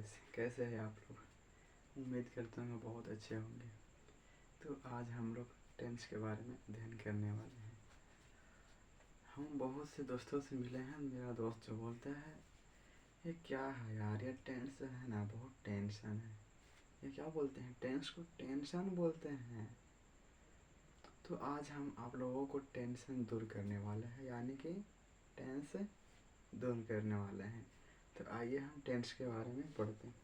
Guys, कैसे हैं आप लोग। उम्मीद करता हूँ बहुत अच्छे होंगे। तो आज हम लोग टेंस के बारे में अध्ययन करने वाले हैं। हम बहुत से दोस्तों से मिले हैं। मेरा दोस्त जो बोलता है ये क्या है यार, ये टेंस है ना, बहुत टेंशन है। ये क्या बोलते हैं, टेंस को टेंशन बोलते हैं। तो आज हम आप लोगों को टेंशन दूर करने वाले हैं, यानी कि टेंस दूर करने वाले हैं। तो आइए हम टेंस के बारे में पढ़ते हैं।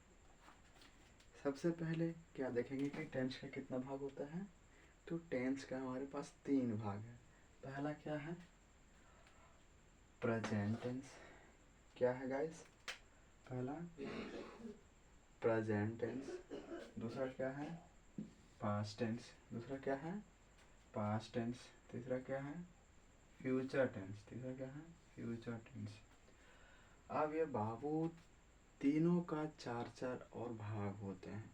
सबसे पहले क्या देखेंगे कि टेंस का कितना भाग होता है। तो टेंस का हमारे पास 3 भाग है। पहला क्या है, प्रेजेंट टेंस। क्या है गाइस, पहला प्रेजेंट टेंस। दूसरा क्या है, पास्ट टेंस। दूसरा क्या है, पास्ट टेंस। तीसरा क्या है, फ्यूचर टेंस। तीसरा क्या है, फ्यूचर टेंस। अब ये बाबू तीनों का 4-4 और भाग होते हैं।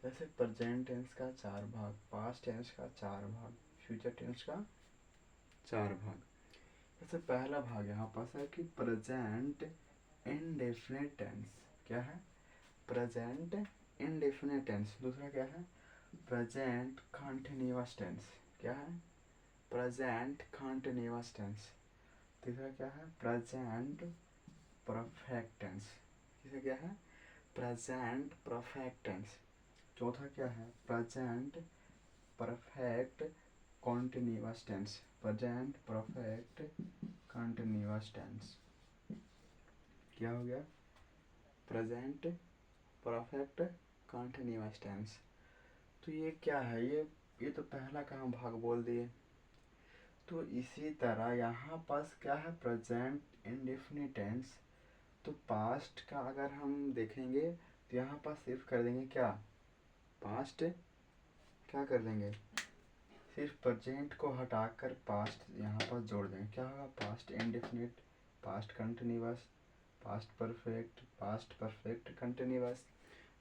जैसे प्रेजेंट टेंस का 4 भाग, पास्ट टेंस का 4 भाग, फ्यूचर टेंस का 4 भाग। जैसे पहला भाग यहाँ पास है कि प्रेजेंट इंडेफिनिट टेंस। क्या है, प्रेजेंट इंडेफिनिट टेंस। दूसरा क्या है, प्रेजेंट कंटिन्यूअस टेंस। क्या है, प्रेजेंट कंटिन्यूअस टेंस। तीसरा क्या है, प्रेजेंट परफेक्ट टेंस। तीसरा क्या है, प्रेजेंट परफेक्ट टेंस। चौथा क्या है, present perfect continuous tense. Present perfect continuous tense. क्या हो गया, प्रेजेंट परफेक्ट कॉन्टिन्यूअस टेंस। तो ये क्या है, ये तो पहला का हम भाग बोल दिए। तो इसी तरह यहाँ पास क्या है, प्रेजेंट इंडेफिनिट टेंस। तो पास्ट का अगर हम देखेंगे तो यहाँ पास सिर्फ कर देंगे क्या, पास्ट क्या कर देंगे, सिर्फ प्रेजेंट को हटाकर पास्ट यहाँ पर जोड़ देंगे। क्या होगा, past indefinite, past continuous, past perfect continuous.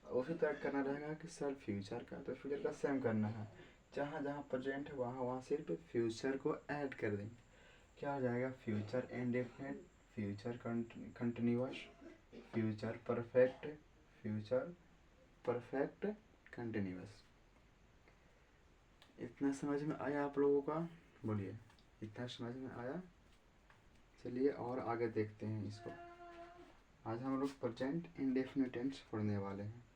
उसी तरह करना रहेगा कि सर फ्यूचर का, तो फ्यूचर का सेम करना है। जहाँ जहाँ प्रेजेंट है वहाँ वहाँ सिर्फ फ्यूचर को ऐड कर देंगे। क्या हो जाएगा, future indefinite, future continuous, future perfect continuous. इतना समझ में आया आप लोगों का, बोलिए इतना समझ में आया। चलिए और आगे देखते हैं इसको। आज हम लोग प्रेजेंट इंडेफिनिट टेंस पढ़ने वाले हैं।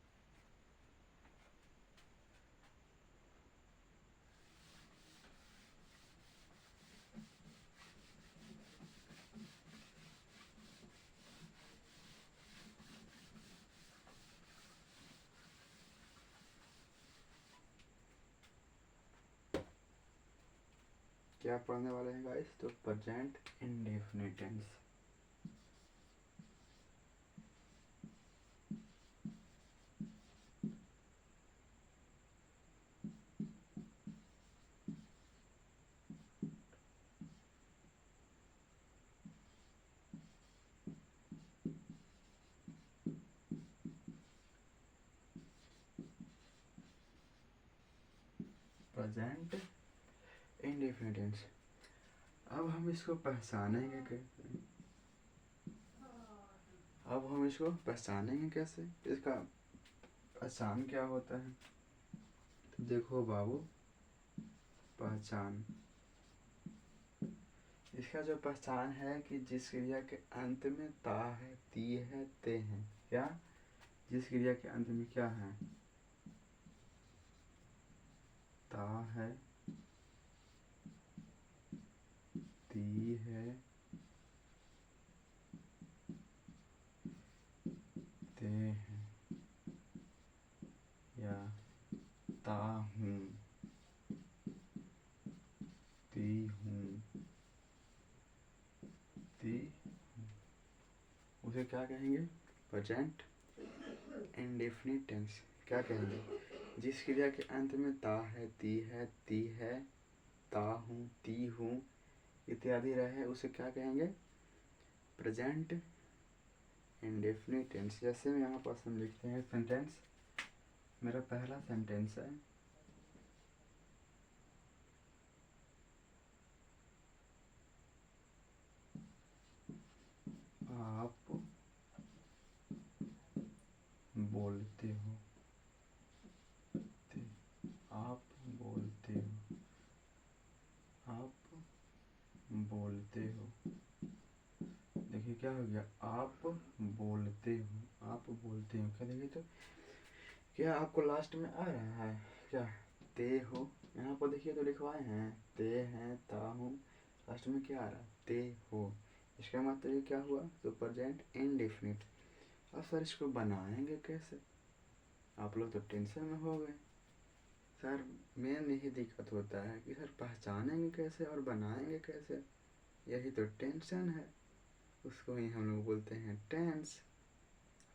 क्या पढ़ने वाले हैं गाइस, तो present indefinite tense. Present indefinite tense. अब हम इसको पहचानेंगे कैसे, इसका पहचान क्या होता है। तो देखो बाबू, पहचान, इसका जो पहचान है कि जिस क्रिया के अंत में ता है, ती है, ते हैं। क्या, जिस क्रिया के अंत में क्या है, ता है, ती है, ते हैं, या ता हूँ, ती हूँ, ती हूँ, उसे क्या कहेंगे, प्रेजेंट इंडेफिनिट टेंस। क्या कहेंगे, जिस क्रिया के अंत में ता है, ती है, ता हूँ, ती हूँ इत्यादि रहे, उसे क्या कहेंगे, प्रेजेंट इंडेफिनिट टेंस। जैसे में यहाँ पर हम लिखते हैं सेंटेंस। मेरा पहला सेंटेंस है, आप बोलते हो। देखिए क्या हो गया, आप बोलते हो, आप बोलते हो। क्या देखिए, तो क्या आपको लास्ट में आ रहा है क्या, ते हो। यहाँ पर देखिए तो लिखवाए हैं ते हैं, ता हूँ, लास्ट में क्या आ रहा है, ते हो। इसका मतलब ये क्या हुआ, तो प्रेजेंट इंडेफिनिट। अब सर इसको बनाएंगे कैसे, आप लोग तो टेंशन में हो गए। सर मेन यही दिक्कत होता है कि सर पहचानेंगे कैसे और बनाएंगे कैसे, यही तो टेंशन है। उसको ही हम लोग बोलते हैं टेंस।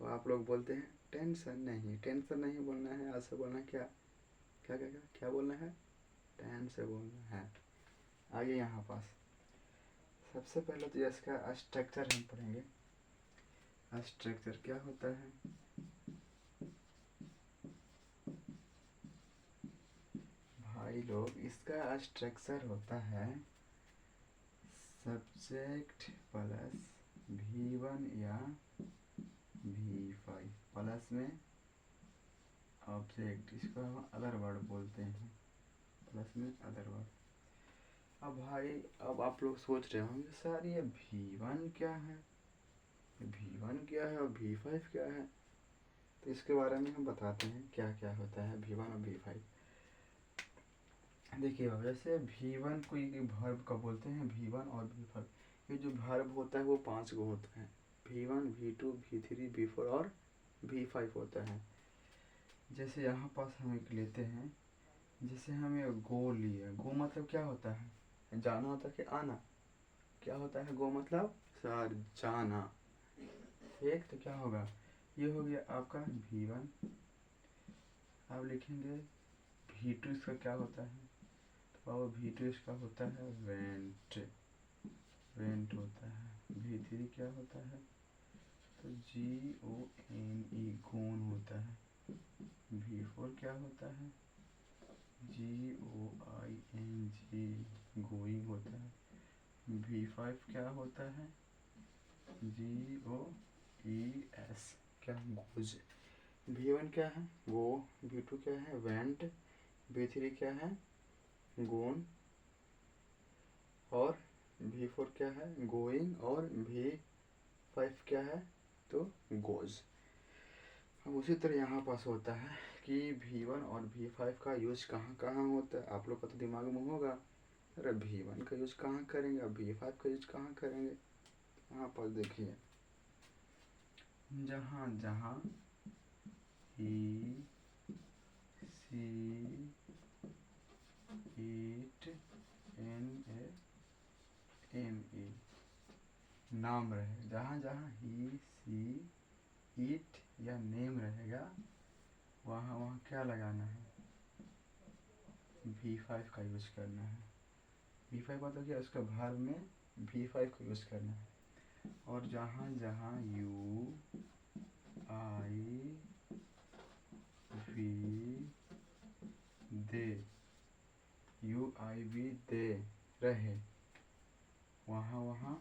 और आप लोग बोलते हैं टेंशन। नहीं, टेंशन नहीं बोलना है, आज से बोलना क्या क्या क्या क्या क्या बोलना है, टेंस से बोलना है। आगे यहाँ पास सबसे पहले तो इसका स्ट्रक्चर हम पढ़ेंगे। स्ट्रक्चर क्या होता है, भाई लोग इसका स्ट्रक्चर होता है सब्जेक्ट प्लस V1 या V5 प्लस में ऑब्जेक्ट, इसको हम अदर वर्ड बोलते हैं, प्लस में अदर वर्ड। अब भाई अब आप लोग सोच रहे होंगे सर ये V1 क्या है, V1 क्या है और V5 क्या है। तो इसके बारे में हम बताते हैं क्या क्या होता है V1 और V5। देखिए जैसे V1 कोई वर्ब का बोलते हैं, V1 और V5। ये जो वर्ब होता है वो 5 गो होता है, V1 V2 V3 V4 और V5 होता है। जैसे यहाँ पास हम एक लेते हैं, जैसे हमें गो लिए, गो मतलब क्या होता है, जाना होता है कि आना। क्या होता है गो मतलब, सर जाना। एक तो क्या होगा, ये हो गया आपका V1। आप लिखेंगे V2, इसका क्या होता है, तो अब V2 इसका होता है वेंट, वेंट होता है। V3 क्या होता है, तो GONE, गोन होता है। V4 क्या होता है, GOING, गोइंग होता है। V5 क्या होता है, GOES, क्या, गोज। V1 क्या है, गो। V2 क्या है, वेंट। V3 क्या है, गोन। और V4 क्या है, गोइंग। और V5 क्या है, तो गोज। अब उसी तरह यहाँ पास होता है कि V1 और V5 का यूज कहाँ कहाँ होता है, आप लोग का तो दिमाग में होगा, अरे V1 का यूज कहाँ करेंगे और V5 का यूज कहाँ करेंगे। यहाँ पर देखिए, जहाँ जहाँ ही सी इट NAME नाम रहे, जहाँ जहाँ ही सी इट या नेम रहेगा वहाँ वहाँ क्या लगाना है, V5 का यूज करना है। V5 मतलब क्या, उसका वर्ब में V5 का यूज करना है। और जहाँ जहाँ U I V they, UIV दे रहे, वहाँ वहाँ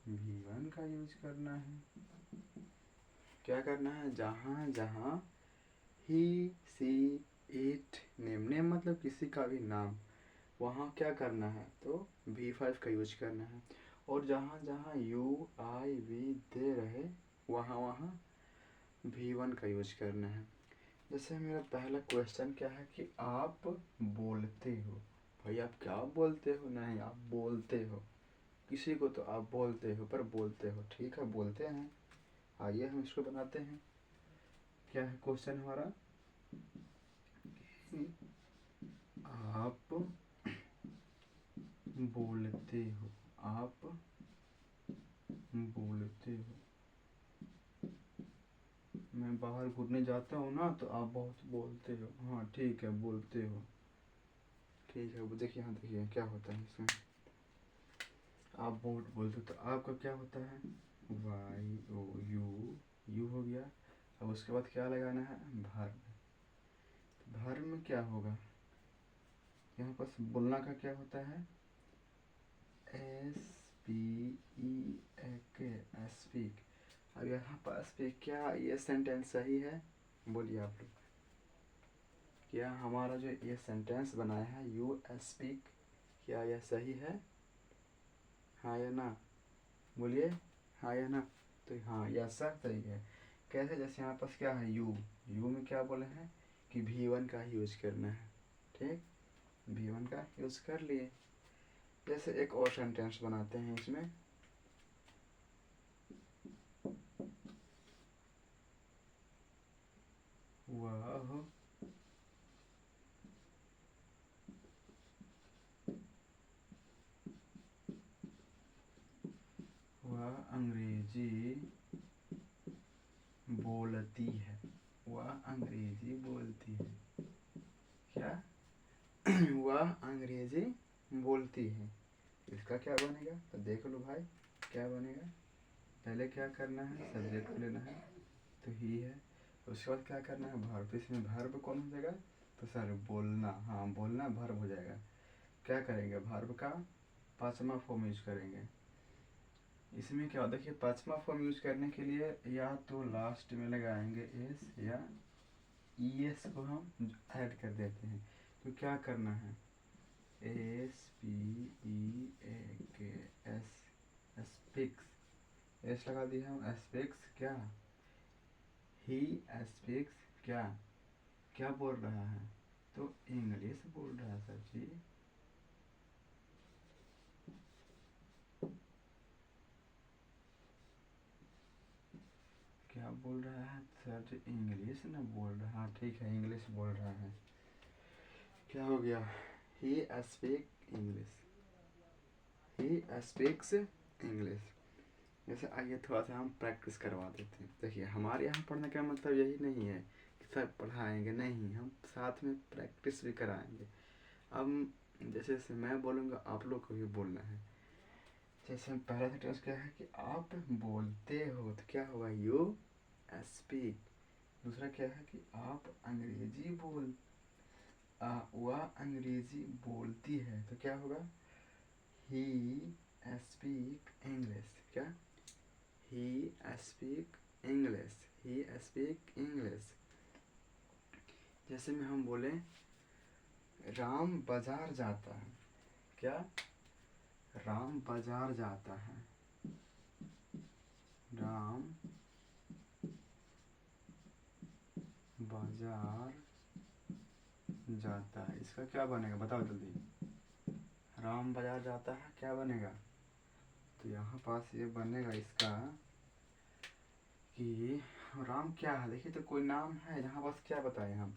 V1 का यूज करना है। क्या करना है, जहाँ जहाँ ही सी इट नेम, नेम मतलब किसी का भी नाम, वहाँ क्या करना है, तो V5 का यूज करना है। और जहाँ जहाँ UIV दे रहे, वहाँ वहाँ V1 का यूज करना है। जैसे मेरा पहला क्वेश्चन क्या है कि आप बोलते हो, भाई आप क्या बोलते हो, नहीं आप बोलते हो, किसी को तो आप बोलते हो पर बोलते हो, ठीक है बोलते हैं। आइए हम इसको बनाते हैं। क्या है क्वेश्चन हमारा, आप बोलते हो, आप बोलते हो। मैं बाहर घूमने जाता हूँ ना तो आप बहुत बोलते हो, हाँ ठीक है बोलते हो, ठीक है। वो देखिए यहाँ देखिए क्या होता है इसमें, आप बहुत बोलते हो तो आपका क्या होता है, YOU, यू हो गया। अब उसके बाद क्या लगाना है, वर्ब। वर्ब में क्या होगा, यहाँ पर बोलना का क्या होता है, SPEAK, स्पीक। अब यहाँ पर स्पीक, क्या ये सेंटेंस सही है, बोलिए आप लोग, क्या हमारा जो ये सेंटेंस बनाया है यू स्पीक, क्या यह सही है, हाँ या ना, बोलिए हाँ या ना। तो हाँ या सर सही है। कैसे, जैसे यहाँ पास क्या है यू, यू में क्या बोले हैं कि V1 का यूज करना है, ठीक, V1 का यूज कर लिए। जैसे एक और सेंटेंस बनाते हैं इसमें, वह वह अंग्रेजी बोलती है, वह अंग्रेजी बोलती है, क्या वह अंग्रेजी बोलती है। इसका क्या बनेगा, तो देख लो भाई क्या बनेगा। पहले क्या करना है, सब्जेक्ट को लेना है, तो ही है। उसके बाद क्या करना है, वर्ब। इसमें वर्ब कौन हो जाएगा, तो सर बोलना, हाँ बोलना वर्ब हो जाएगा। क्या करेंगे, वर्ब का पांचवा फॉर्म यूज करेंगे। इसमें क्या होता है, देखिए पांचवा फॉर्म यूज करने के लिए या तो लास्ट में लगाएंगे एस, या ई एस को हम ऐड कर देते हैं। तो क्या करना है, SPEAK, स्पीक्स, एस लगा दिया हम, स्पीक्स क्या, ही स्पीक्स क्या, क्या बोल रहा है, तो इंग्लिश बोल रहा है सर जी। क्या बोल रहा है सर जी, इंग्लिश ना बोल रहा है, हाँ ठीक है इंग्लिश बोल रहा है। क्या हो गया, he speak English, he speaks English. जैसे आइए थोड़ा सा हम प्रैक्टिस करवा देते हैं। देखिए हमारे यहाँ पढ़ने का मतलब यही नहीं है कि सर पढ़ाएंगे, नहीं, हम साथ में प्रैक्टिस भी कराएंगे। अब जैसे जैसे मैं बोलूँगा आप लोग को भी बोलना है। जैसे पहला सेंटेंस क्या है कि आप बोलते हो, तो क्या होगा, यू स्पीक। दूसरा क्या है कि आप अंग्रेजी बोल, वह अंग्रेजी बोलती है, तो क्या होगा, ही स्पीक इंग्लिश, क्या, he speak English, he speak English. जैसे में हम बोले राम बाजार जाता है, क्या, राम बाजार जाता है, राम बाजार जाता है। इसका क्या बनेगा बताओ जल्दी, राम बाजार जाता है क्या बनेगा, तो यहाँ पास ये बनेगा इसका कि राम क्या है, देखिए तो कोई नाम है, यहाँ पास क्या बताए हम,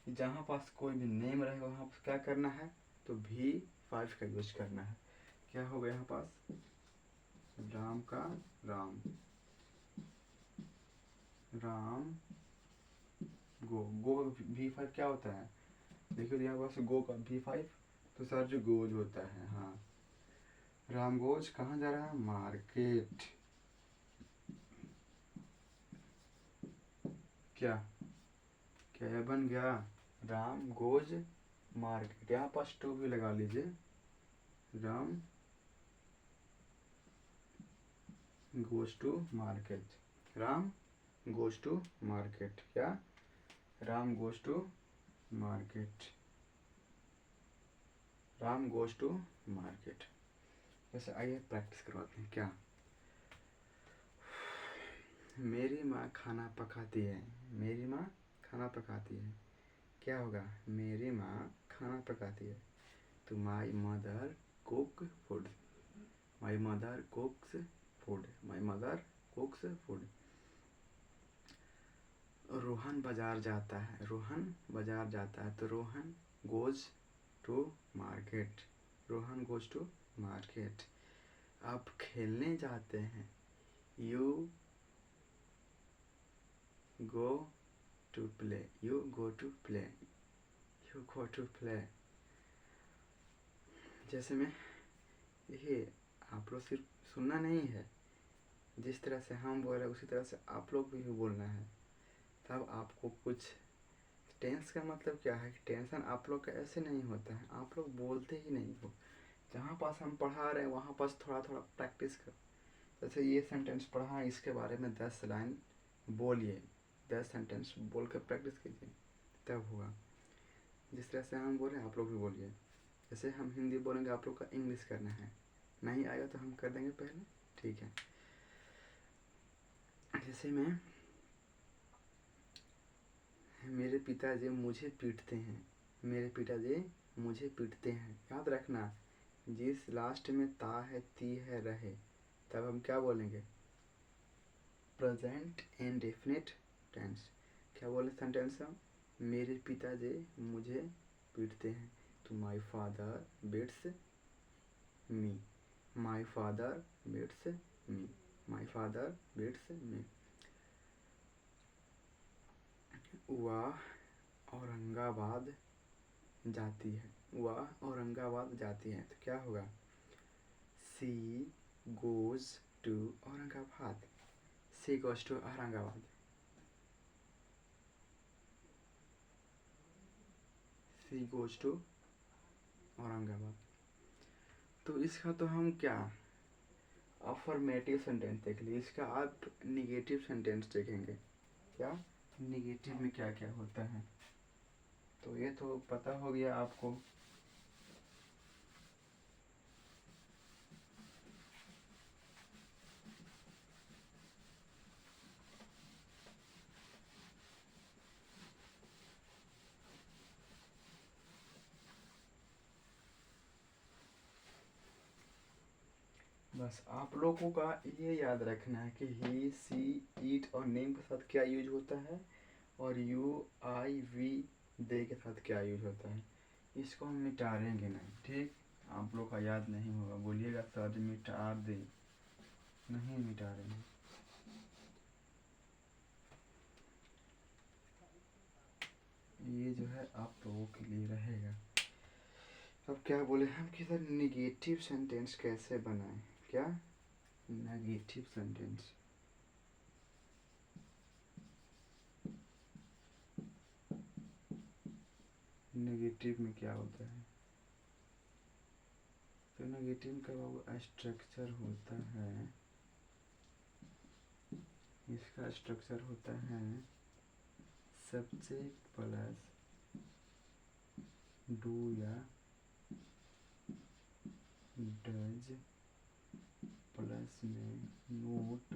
जहाँ पास कोई भी नेम रहेगा वहाँ पास क्या करना है, तो V5 का यूज करना है। क्या होगा यहाँ पास, राम का राम, राम गो V5 क्या होता है, देखिए तो यहाँ पास गो का V5, तो सर जो गोज होता है, हाँ राम गोज कहाँ जा रहा है, मार्केट। क्या क्या यह बन गया, राम गोज मार्केट। यहाँ पास टू भी लगा लीजिए, Ram goes to market, Ram goes to market, क्या, Ram goes to market, Ram goes to market. वैसे आइए प्रैक्टिस करवाते हैं। क्या, मेरी माँ खाना पकाती है, मेरी माँ खाना पकाती है, क्या होगा, मेरी माँ खाना पकाती है, तो my mother cook food, my mother cooks food, my mother cooks food. Rohan बाजार जाता है, रोहन बाजार जाता है, तो Rohan goes to market, Rohan goes to market. आप खेलने जाते हैं, you go to play, you go to play, you go to play. जैसे में देखिए आप लोग सिर्फ सुनना नहीं है, जिस तरह से हम बोल रहे हैं उसी तरह से आप लोग भी बोलना है, तब आपको कुछ। टेंस का मतलब क्या है, टेंशन आप लोग का ऐसे नहीं होता है, आप लोग बोलते ही नहीं हो। जहाँ पास हम पढ़ा रहे हैं वहाँ पास थोड़ा थोड़ा प्रैक्टिस करो। जैसे ये सेंटेंस पढ़ा है, इसके बारे में 10 लाइन बोलिए, 10 सेंटेंस बोल कर प्रैक्टिस कीजिए, तब होगा। जिस तरह से हम बोल रहे हैं आप लोग भी बोलिए। जैसे हम हिंदी बोलेंगे आप लोग का इंग्लिश करना है, नहीं आएगा तो हम कर देंगे पहले, ठीक है। जैसे मैं, मेरे पिताजी मुझे पीटते हैं, मेरे पिताजी मुझे पीटते हैं। याद रखना, जिस लास्ट में ता है, ती है, रहे, तब हम क्या बोलेंगे? Present indefinite tense. क्या बोले सेंटेंस हम? मेरे पिताजी मुझे पीटते हैं, तो my father beats me, my father beats me, my father beats me. वह औरंगाबाद जाती है, वह औरंगाबाद जाती है, तो क्या होगा? She goes to Aurangabad, she goes to Aurangabad, she goes to Aurangabad. तो इसका तो हम क्या अफर्मेटिव सेंटेंस देख लिए, इसका आप निगेटिव सेंटेंस देखेंगे। क्या निगेटिव में क्या क्या होता है, तो ये तो पता हो गया आपको। बस आप लोगों का ये याद रखना है कि ही, सी, ईट और नेम के साथ क्या यूज होता है, और यू, आई, वी, दे के साथ क्या यूज होता है। इसको हम मिटारेंगे नहीं, ठीक। आप लोग का याद नहीं होगा, बोलिएगा सर मिटा दे, नहीं मिटारेंगे। ये जो है आप लोगों के लिए रहेगा। अब क्या बोले हम कि सर निगेटिव सेंटेंस कैसे बनाएं? क्या नेगेटिव सेंटेंस, नेगेटिव में क्या होता है? तो नेगेटिव का वो स्ट्रक्चर होता है, इसका स्ट्रक्चर होता है सब्जेक्ट प्लस डू या डज प्लस में नोट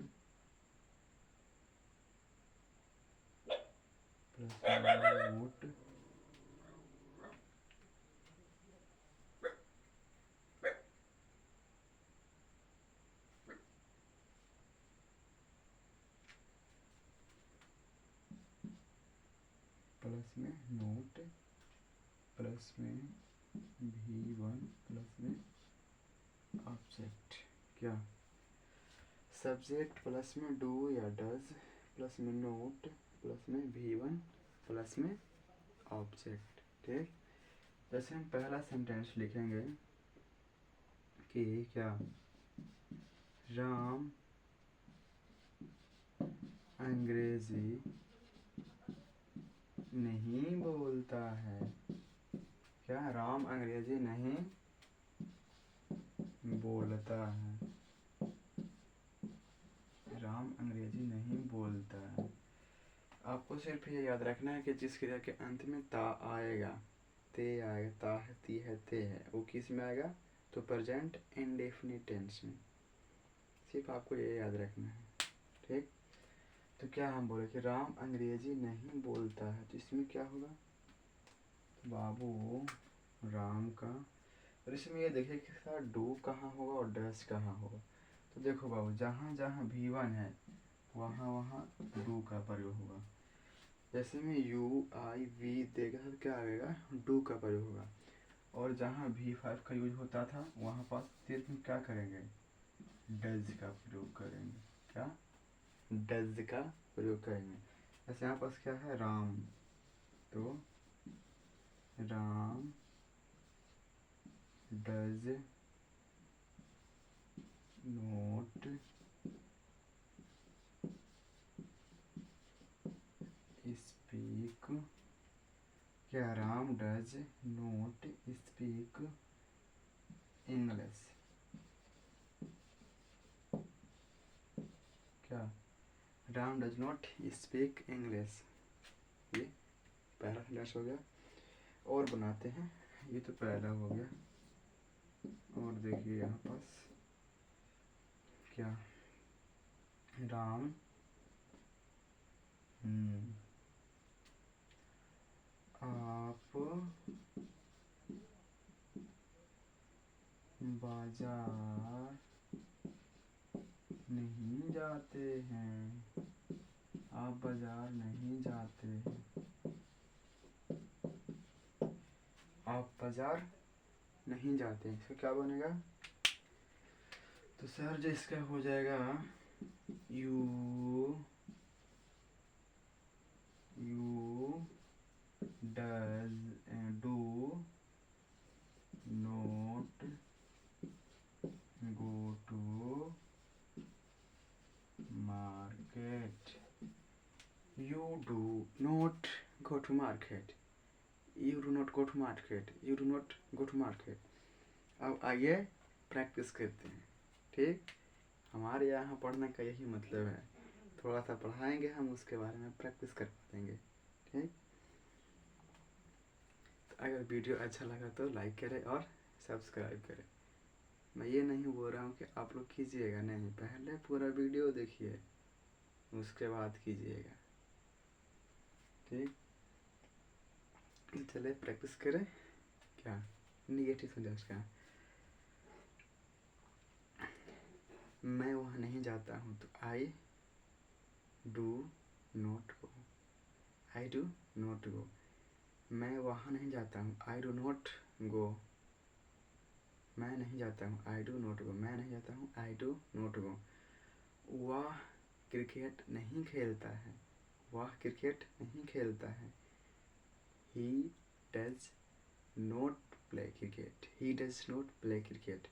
प्लस में नोट प्लस में नोट प्लस में V1 प्लस में ऑब्जेक्ट। क्या सब्जेक्ट प्लस में डू या डज प्लस में नोट प्लस में V1 प्लस में ऑब्जेक्ट, ठीक। जैसे हम पहला सेंटेंस लिखेंगे कि क्या राम अंग्रेजी नहीं बोलता है। क्या राम अंग्रेजी नहीं बोलता है, राम अंग्रेजी नहीं बोलता है। आपको सिर्फ ये याद रखना है कि जिस क्रिया के अंत में ता आएगा, ते आएगा, ता है, ती है, ते है, वो किस में आएगा? तो प्रेजेंट इंडेफिनिट टेंस में। सिर्फ आपको ये याद रखना है, ठीक। तो क्या हम बोले कि राम अंग्रेजी नहीं बोलता है, तो इसमें क्या होगा? बाबू राम का, और इसमें ये देखिए कि सर डू कहाँ होगा और डस कहाँ होगा। तो देखो बाबू, जहाँ जहाँ V1 है वहाँ वहाँ डू का प्रयोग होगा। जैसे में यू, आई, वी देगा तो क्या आएगा? डू का प्रयोग होगा। और जहाँ V5 का यूज होता था वहाँ पास सिर्फ क्या करेंगे? डज का प्रयोग करेंगे। क्या डज का प्रयोग करेंगे। जैसे यहाँ पास क्या है? राम, तो राम डज नोट स्पीक, क्या Ram does not speak English. क्या Ram does not speak English. ये पहला सेंटेंस हो गया। और बनाते हैं, ये तो पहला हो गया। और देखिए यहाँ पास क्या? राम आप बाजार नहीं जाते हैं। आप बाजार नहीं जाते हैं। आप बाजार नहीं जाते हैं, इसका क्या बनेगा? तो सर जो इसका हो जाएगा you do not go to market. You do not go to market. You do not go to market. You do not go to market. अब आइए प्रैक्टिस करते हैं। ठीक, हमारे यहाँ पढ़ने का यही मतलब है, थोड़ा सा पढ़ाएंगे हम, उसके बारे में प्रैक्टिस कर देंगे। ठीक, तो अगर वीडियो अच्छा लगा तो लाइक करें और सब्सक्राइब करें। मैं ये नहीं बोल रहा हूँ कि आप लोग कीजिएगा, नहीं, पहले पूरा वीडियो देखिए उसके बाद कीजिएगा। ठीक, चले प्रैक्टिस करें। क्या निगेटिव सेंटेंस का? मैं वहाँ नहीं जाता हूँ, तो आई do not go. I do not गो। मैं वहाँ नहीं जाता हूँ, आई डू नॉट गो। मैं नहीं जाता हूँ, आई डू नॉट गो। मैं नहीं जाता हूँ, आई डू नॉट गो। वह क्रिकेट नहीं खेलता है। वह क्रिकेट नहीं खेलता है। He does not play cricket. He does not play cricket.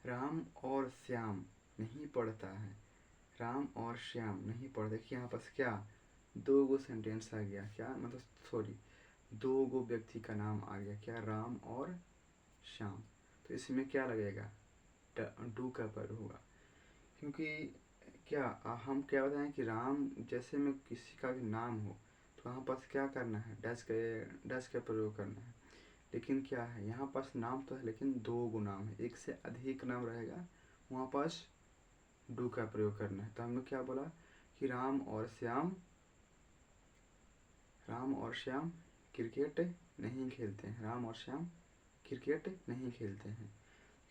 Ram और श्याम नहीं पढ़ता है। राम और श्याम नहीं पढ़ते। यहाँ पास क्या दो गो सेंटेंस आ गया, क्या मतलब सॉरी, दो गो व्यक्ति का नाम आ गया, क्या, राम और श्याम। तो इसमें क्या लगेगा? डू का प्रयोग होगा, क्योंकि क्या हम क्या बताएं कि राम जैसे में किसी का भी नाम हो तो वहाँ पास क्या करना है, डैश का प्रयोग करना है। लेकिन क्या है, यहाँ पास नाम तो है लेकिन दो गो नाम है, एक से अधिक नाम रहेगा, वहाँ पास डू का प्रयोग करना है। तो हमने क्या बोला कि राम और श्याम क्रिकेट नहीं खेलते हैं। राम और श्याम क्रिकेट नहीं खेलते हैं।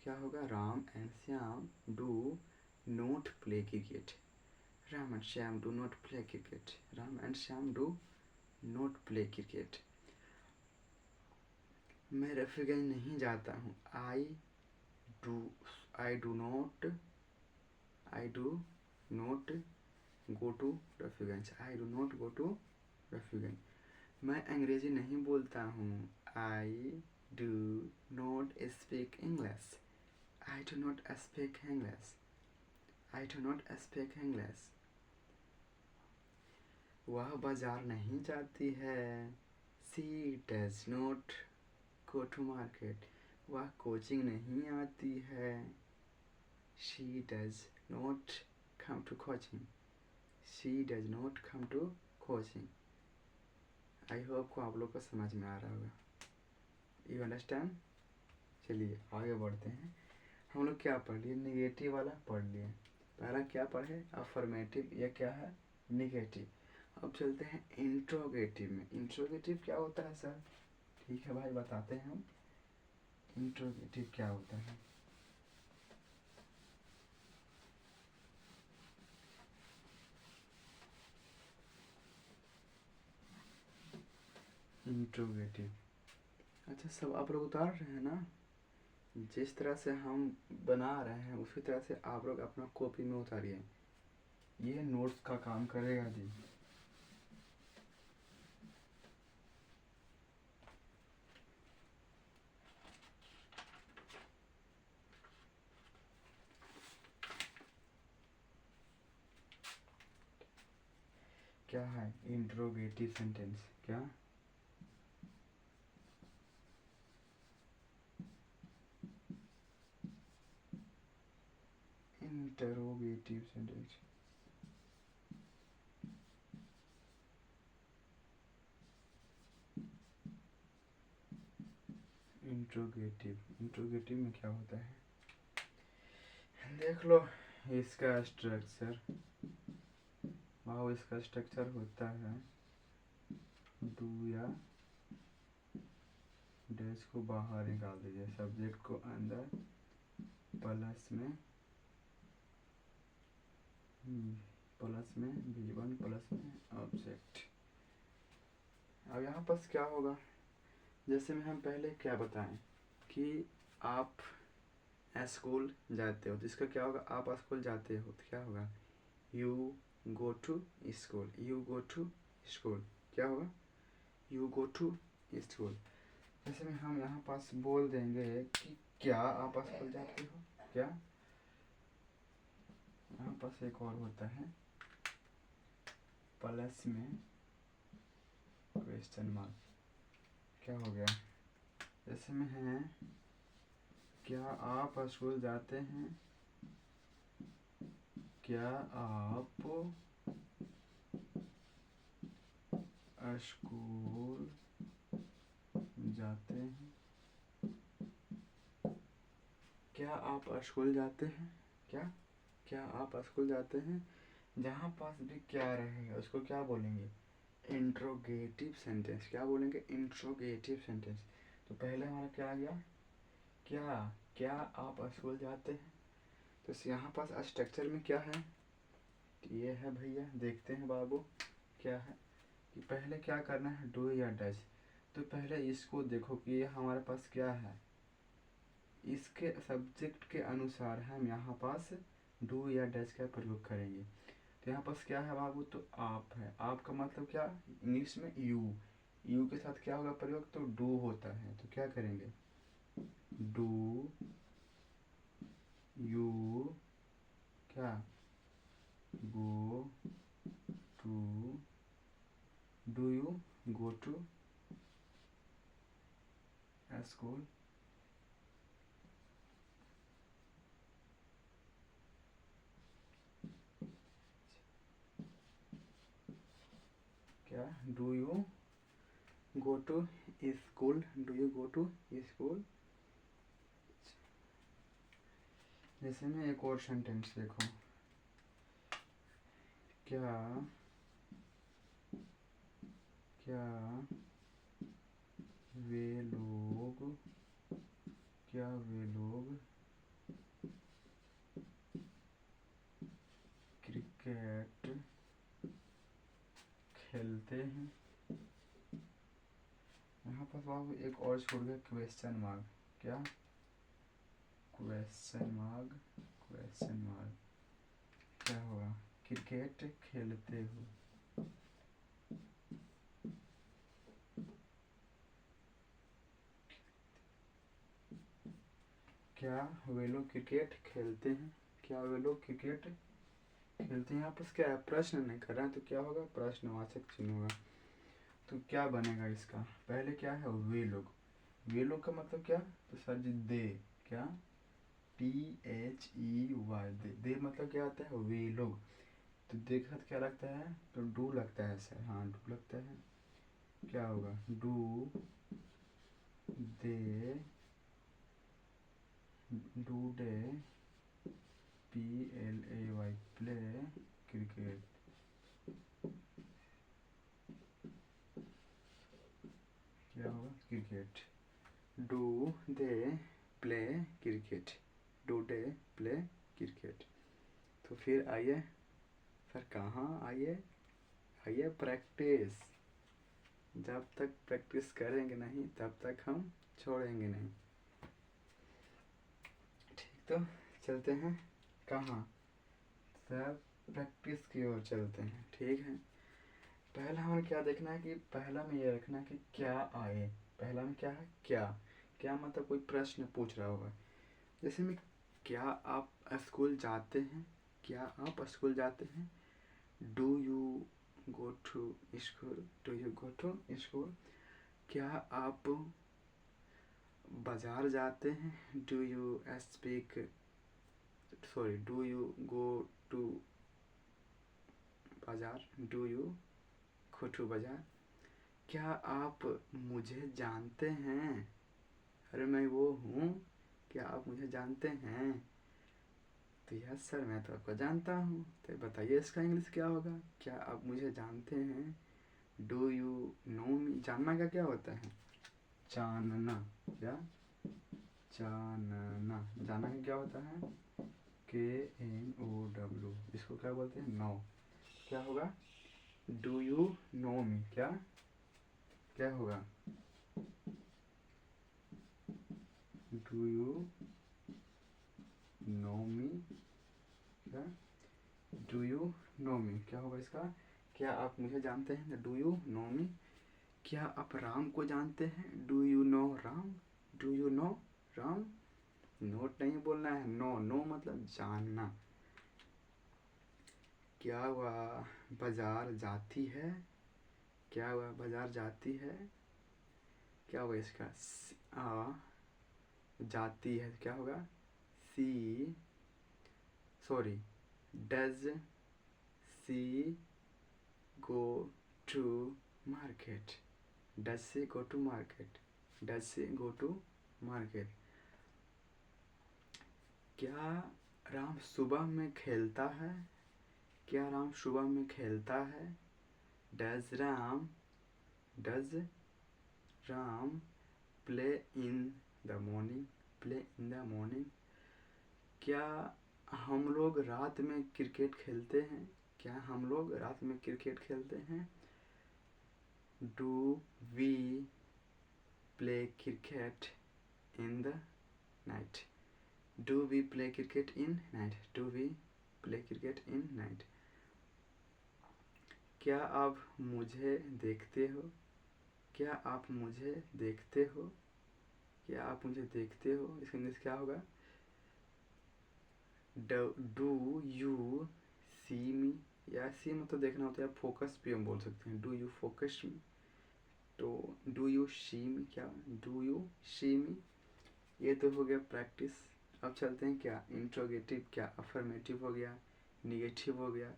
क्या होगा? Ram and Shyam do not play cricket. Ram and Shyam do not play cricket. Ram and Shyam do not play cricket. मैं रफीगंज नहीं जाता हूँ। I do not go to Rafiganj. I do not go to Rafiganj. मैं अंग्रेजी नहीं बोलता हूँ। I do not speak English. I do not speak English. I do not speak English. वह बाजार नहीं जाती है। She does not go to market. वह कोचिंग नहीं आती है। She does not come to coaching. She does not come to coaching. I hope को आप लोग को समझ में आ रहा होगा। You understand? चलिए आगे बढ़ते हैं। हम लोग क्या पढ़ लिए? निगेटिव वाला पढ़ लिए। पहला क्या पढ़े? अफर्मेटिव, या क्या है? निगेटिव। अब चलते हैं इंट्रोगेटिव में। इंट्रोगेटिव क्या होता है सर? ठीक है भाई, बताते हैं हम इंट्रोगेटिव क्या होता है। इंट्रोगेटिव, अच्छा सब आप लोग उतार रहे हैं ना? जिस तरह से हम बना रहे हैं उसी तरह से आप लोग अपना कॉपी में उतारिए, ये नोट्स का काम करेगा जी। क्या है इंट्रोगेटिव सेंटेंस? क्या? Interrogative sentence. इंट्रोगेटिव में क्या होता है? देख लो, इसका स्ट्रक्चर, वाह, इसका स्ट्रक्चर होता है डू या डैश को बाहर निकाल दीजिए, सब्जेक्ट को अंदर, प्लस में V1 प्लस में ऑब्जेक्ट। अब यहाँ पर क्या होगा, जैसे में हम पहले क्या बताएं कि आप स्कूल जाते हो, तो इसका क्या होगा, आप स्कूल जाते हो तो क्या होगा, you go to school, you go to school, क्या होगा, यू गो टू स्कूल। जैसे में हम यहाँ पास बोल देंगे कि क्या आप स्कूल जाते हो, क्या, यहाँ पास एक और होता है प्लस में क्वेश्चन मार्क, क्या हो गया, जैसे में है क्या आप स्कूल जाते हैं, क्या आप स्कूल जाते हैं, क्या आप स्कूल जाते हैं, क्या आप स्कूल जाते हैं। जहाँ पास भी क्या रहेगा उसको क्या बोलेंगे, इंट्रोगेटिव सेंटेंस, क्या बोलेंगे, इंट्रोगेटिव सेंटेंस। तो पहले हमारा क्या आ गया, क्या आप स्कूल जाते हैं। तो यहाँ पास स्ट्रक्चर में क्या है, ये है भैया, देखते हैं बाबू क्या है, कि पहले क्या करना है, डू या डज। तो पहले इसको देखो कि ये हमारे पास क्या है, इसके सब्जेक्ट के अनुसार हम यहाँ पास डू या डज का प्रयोग करेंगे। तो यहाँ पास क्या है बाबू, तो आप है, आप का मतलब क्या, इंग्लिश में यू के साथ क्या होगा प्रयोग, तो डू होता है। तो क्या करेंगे, डू यू क्या go to, do you go to school, क्या, do you go to school, do you go to school. जैसे में एक और सेंटेंस देखो, क्या वे लोग क्रिकेट खेलते हैं। यहाँ पर बाबू एक और छोड़ गया, क्वेश्चन मार्क, क्या, क्वेश्चन मार्क, क्या होगा, क्रिकेट खेलते हो, क्या वे लोग क्रिकेट खेलते हैं, क्या वे लोग क्रिकेट खेलते हैं। यहाँ पर क्या है, प्रश्न नहीं कर रहे हैं, तो क्या होगा, प्रश्नवाचक चिन्ह होगा। तो क्या बनेगा इसका, पहले क्या है, वे लोग का मतलब क्या, तो सर जी दे, क्या, THEY, दे मतलब क्या आता है, वे लोग। तो देखा क्या लगता है, तो डू लगता है सर, हाँ डू लगता है। क्या होगा, do they PLAY play cricket. क्या होगा, cricket, do they play cricket, do they play cricket. तो फिर आइए सर, कहाँ आइए प्रैक्टिस, जब तक प्रैक्टिस करेंगे नहीं तब तक हम छोड़ेंगे नहीं। ठीक, तो चलते हैं कहाँ, सब प्रैक्टिस की ओर चलते हैं। ठीक है, पहला हमें क्या देखना है, कि पहला में ये रखना है कि क्या आए, पहला में क्या है, क्या मतलब कोई प्रश्न पूछ रहा होगा। जैसे में क्या आप स्कूल जाते हैं, क्या आप स्कूल जाते हैं, do you go to school, do you go to school. क्या आप बाजार जाते हैं, डू यू गो टू बाजार, डू यू गो टू बाजार। क्या आप मुझे जानते हैं, अरे मैं वो हूँ, क्या आप मुझे जानते हैं। तो तो यस सर, मैं तो आपको जानता हूँ। तो बताइए इसका इंग्लिश क्या होगा? क्या आप मुझे जानते हैं? डू यू नो मी? जानना का क्या होता है? जानना। क्या? जानना। जानना का क्या होता है? KNOW। इसको क्या बोलते हैं? नो। क्या होगा? डू यू नो मी? क्या क्या होगा? डू यू नो मी? क्या? डू यू नो मी क्या होगा इसका? क्या आप मुझे जानते हैं? डू यू नो मी? क्या आप राम को जानते हैं? Do you know Ram? Do you know Ram? Note नहीं बोलना है, नो। नो मतलब जानना। क्या वह बाजार जाती है? क्या वह बाजार जाती है? क्या होगा इसका? जाती है क्या होगा? She sorry does she go to market? Does she go to market? Does she go to market? क्या राम सुबह में खेलता है? क्या राम सुबह में खेलता है? Does Ram play in the morning? Play in the morning? क्या हम लोग रात में क्रिकेट खेलते हैं? क्या हम लोग रात में क्रिकेट खेलते हैं? Do we play cricket in the night? Do we play cricket in night? Do we play cricket in night? क्या आप मुझे देखते हो? क्या आप मुझे देखते हो? क्या आप मुझे देखते हो? इसका इंग्लिश क्या होगा? डू यू सी मी? या सी में तो देखना होता है, फोकस भी हम बोल सकते हैं। डू यू फोकस मी? तो डू यू सी मी? क्या? डू यू सी मी? ये तो हो गया प्रैक्टिस। अब चलते हैं क्या? इंट्रोगेटिव। क्या? अफर्मेटिव हो गया, निगेटिव हो गया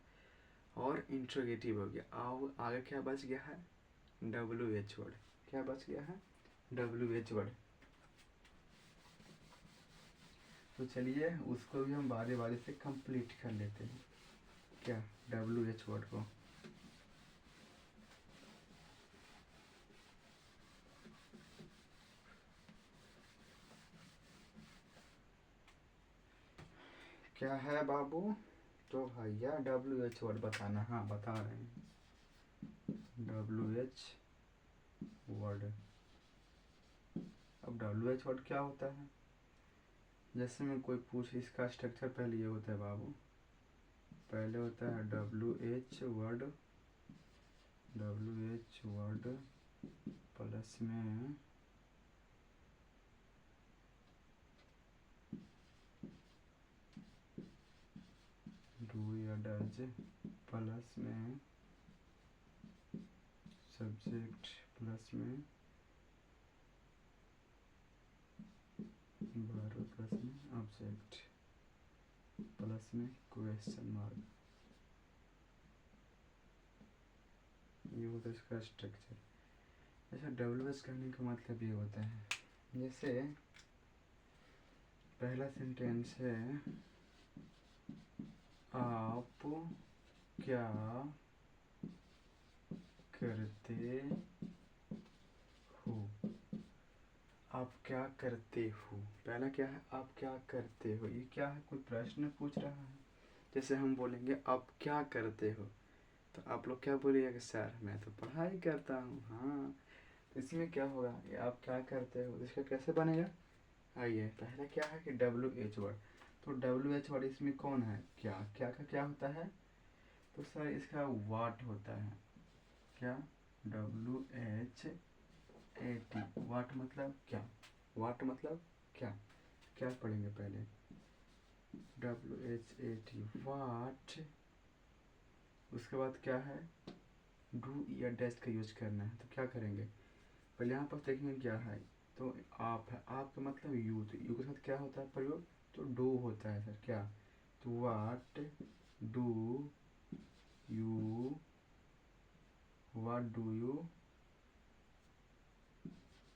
और इंट्रोगेटिव हो गया। अब आगे क्या बच गया है? WH word. क्या बच गया है? WH word. तो चलिए उसको भी हम बारी बारी से कंप्लीट कर लेते हैं। क्या? WH वर्ड को। क्या है बाबू? तो भैया WH वर्ड बताना। हाँ बता रहे हैं। WH word. अब WH वर्ड क्या होता है? जैसे मैं कोई पूछ, इसका स्ट्रक्चर पहले ये होता है बाबू। पहले होता है WH word. WH word plus में डू या डज प्लस में सब्जेक्ट प्लस में वर्ब प्लस में ऑब्जेक्ट प्लस में क्वेश्चन मार्क। ये होता है इसका स्ट्रक्चर। ऐसा WH करने का मतलब ये होता है, जैसे पहला सेंटेंस है आप क्या करते हो? आप क्या करते हो? पहला क्या है? आप क्या करते हो। ये क्या है? कोई प्रश्न पूछ रहा है। जैसे हम बोलेंगे आप क्या करते हो, तो आप लोग क्या बोलिएगा? सर मैं तो पढ़ाई करता हूँ। हाँ, तो इसमें क्या होगा? ये आप क्या करते हो, इसका कैसे बनेगा? आइए, पहला क्या है कि WH वर्ड। तो WH वर्ड इसमें कौन है? क्या? क्या का क्या होता है? तो सर इसका वाट होता है। क्या? WHAT। वाट मतलब क्या? वाट मतलब क्या? क्या पढ़ेंगे पहले? WHAT वाट। उसके बाद क्या है? डू या डैश का यूज करना है। तो क्या करेंगे? पहले यहाँ पर देखेंगे क्या है। तो आप है, आप का मतलब यू। तो यू के साथ क्या होता है प्रयोग? तो डू होता है सर। क्या? तो what do you, what do you,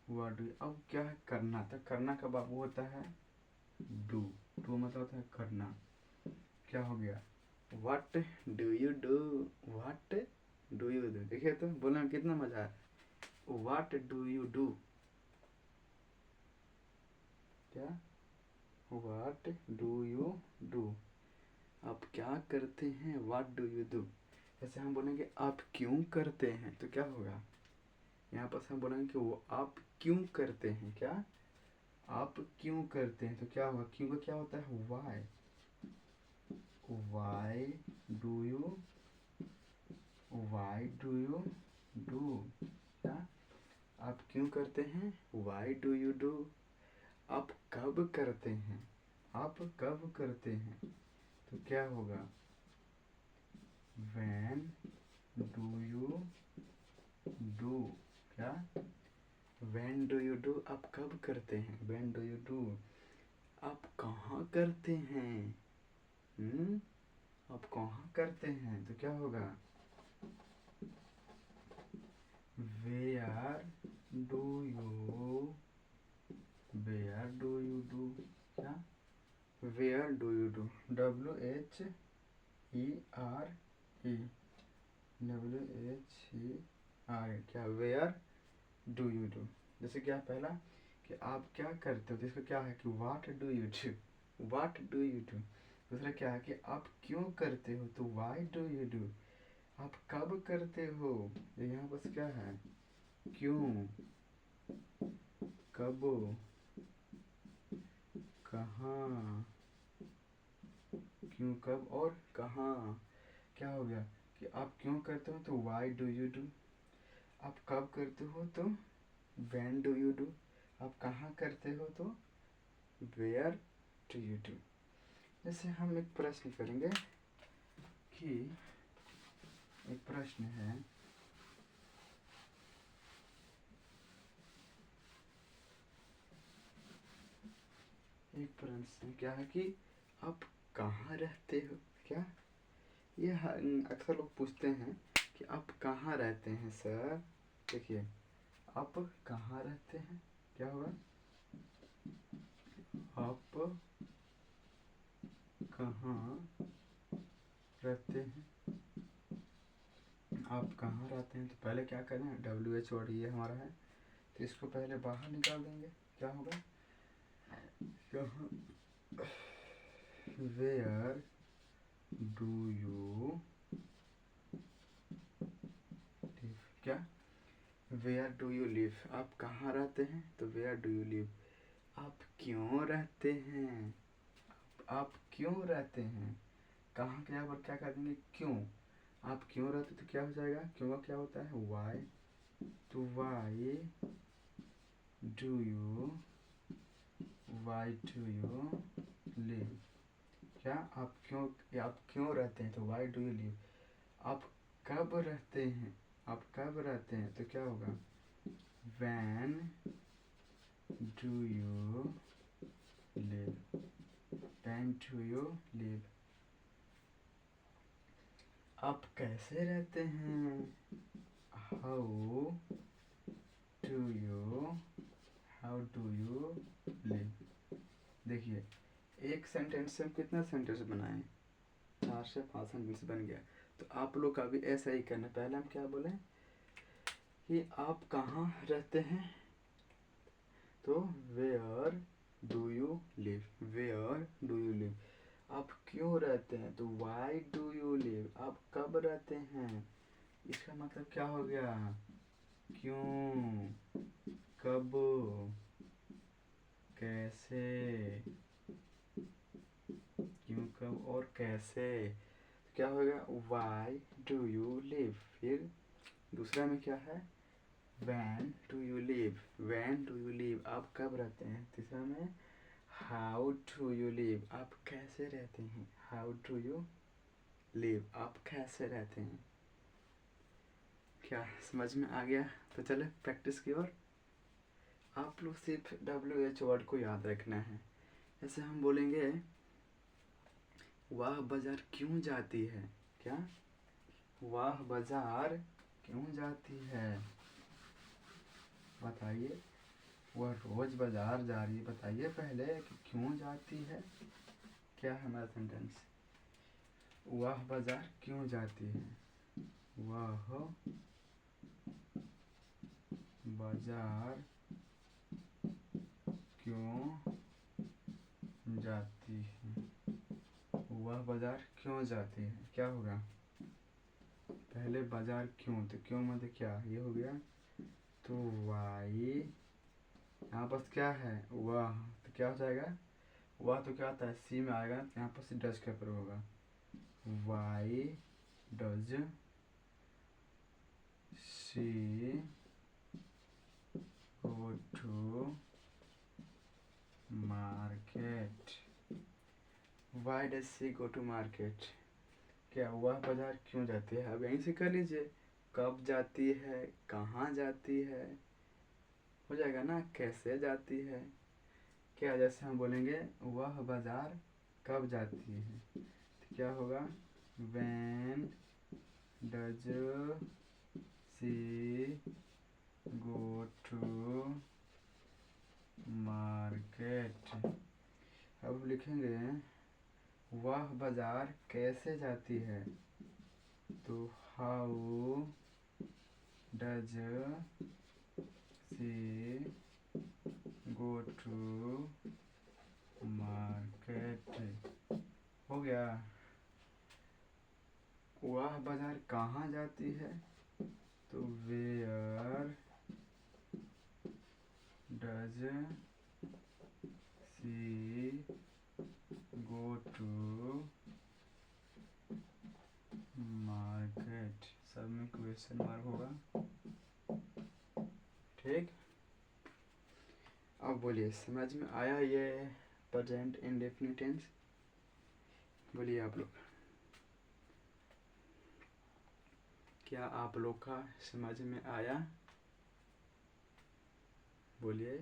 what do. अब क्या है? करना। तो करना का बाबू होता है डू। डू मतलब होता है करना। क्या हो गया, what do you do, what do you do. देखिए तो बोलने में कितना मजा है, व्हाट डू यू डू, क्या, व्हाट डू यू डू, आप क्या करते हैं, व्हाट डू यू डू। जैसे हम बोलेंगे आप क्यों करते हैं तो क्या होगा, यहाँ पर हम बोलेंगे कि वो आप क्यों करते हैं, क्या आप क्यों करते हैं, तो क्या होगा, क्यों का क्या होता है, why, why do you, why do you do, क्या आप क्यों करते हैं, वाई डू यू डू। आप कब करते हैं, आप कब करते हैं, तो क्या होगा, when do you do, क्या when do you do, आप कब करते हैं, when do you do। आप कहाँ करते हैं, आप कहाँ करते हैं, तो क्या होगा, where do you, where do you do, क्या where do you do, WHERE, WHERE, क्या where do you do। जैसे क्या पहला कि आप क्या करते हो, तो इसका क्या है कि what do you do, what do you do। दूसरा क्या है कि आप क्यों करते हो, तो why do you do। आप कब करते हो, तो यहाँ बस क्या है, क्यों, कब, कहाँ, क्यों कब और कहाँ। क्या हो गया कि आप क्यों करते हो तो why do you do, आप कब करते हो तो when do you do, आप कहाँ करते हो तो where do you do। जैसे हम एक प्रश्न करेंगे कि एक प्रश्न है, एक प्रश्न क्या है कि आप कहाँ रहते हो, क्या ये अक्सर लोग पूछते हैं कि आप कहाँ रहते हैं सर। देखिए आप कहाँ रहते हैं, क्या होगा, आप कहाँ रहते हैं, आप कहाँ रहते हैं। तो पहले क्या करें, WH वर्ड ये हमारा है तो इसको पहले बाहर निकाल देंगे, क्या होगा, कहाँ, वेयर डू यू लिव, क्या वेयर डू यू लिव, आप कहाँ रहते हैं तो वेयर डू यू लिव। आप क्यों रहते हैं, आप क्यों रहते हैं, कहाँ के यहाँ पर क्या कर देंगे, क्यों, आप क्यों रहते तो क्या हो जाएगा, क्यों का क्या होता है वाई, तो Y do you, why do you live, क्या आप क्यों रहते हैं तो वाई डू यू लिव। आप कब रहते हैं, आप कब रहते हैं तो क्या होगा, when do you live, when do you live। आप कैसे रहते हैं, how do you, how do you live। देखिए एक सेंटेंस से हम कितना सेंटेंस बनाए, 4 से 5 सेंटेंस बन गया। तो आप लोग का भी ऐसा ही करना, पहले हम क्या बोले कि आप कहाँ रहते हैं तो where do you live, where do you live. आप क्यों रहते हैं तो वाई डू यू लिव, आप कब रहते हैं, इसका मतलब क्या हो गया, क्यों, कब, कैसे, क्यों कब और कैसे। तो क्या होगा वाई डू यू लिव। फिर दूसरा में क्या है when do you live, when do you live, आप कब रहते हैं। तीसरा में how do you live, आप कैसे रहते हैं, how do you live, आप कैसे रहते हैं। क्या समझ में आ गया, तो चले प्रैक्टिस की ओर। आप लोग सिर्फ WH वर्ड को याद रखना है। जैसे हम बोलेंगे वह बाजार क्यों जाती है, क्या वह बाजार क्यों जाती है, बताइए, वह रोज बाजार जा रही है, बताइए पहले कि क्यों जाती है। क्या है हमारा सेंटेंस, वह बाजार क्यों जाती है, वह बाजार क्यों जाती है, वह बाजार क्यों जाती है, क्या होगा, पहले बाजार क्यों, तो क्यों मतलब क्या, ये हो गया। तो वाई यहाँ पर क्या है, वह, तो क्या हो जाएगा, वह तो क्या होता है सी में आएगा, तो यहाँ पर से डज का प्रयोग होगा। Why does she go to market, why does she go to market, क्या वह बाजार क्यों जाती है, अब यहीं से कर लीजिए, कब जाती है, कहाँ जाती है, हो जाएगा ना, कैसे जाती है, क्या जैसे हम बोलेंगे वह बाजार कब जाती है, तो क्या होगा, when does she go to market. अब लिखेंगे वह बाजार कैसे जाती है, तो how does she go to market, हो गया। वह बाजार कहाँ जाती है, तो where does she go to market, सब में क्वेश्चन मार्क होगा, ठीक। अब बोलिए समझ में आया ये प्रेजेंट इंडेफिनिट टेंस, बोलिए आप लोग, क्या आप लोग का समझ में आया, बोलिए।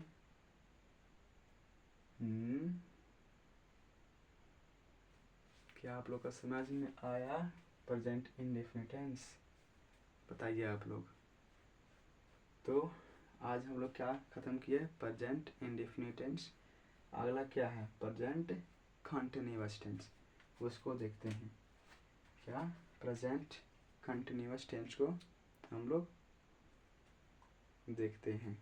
क्या आप लोग का समझ में आया प्रेजेंट इंडेफिनिट टेंस, बताइए आप लोग। तो आज हम लोग क्या ख़त्म किए, प्रेजेंट इंडेफिनिट टेंस, अगला क्या है प्रेजेंट कंटिन्यूअस टेंस, उसको देखते हैं। क्या प्रेजेंट कंटिन्यूअस टेंस को हम लोग देखते हैं।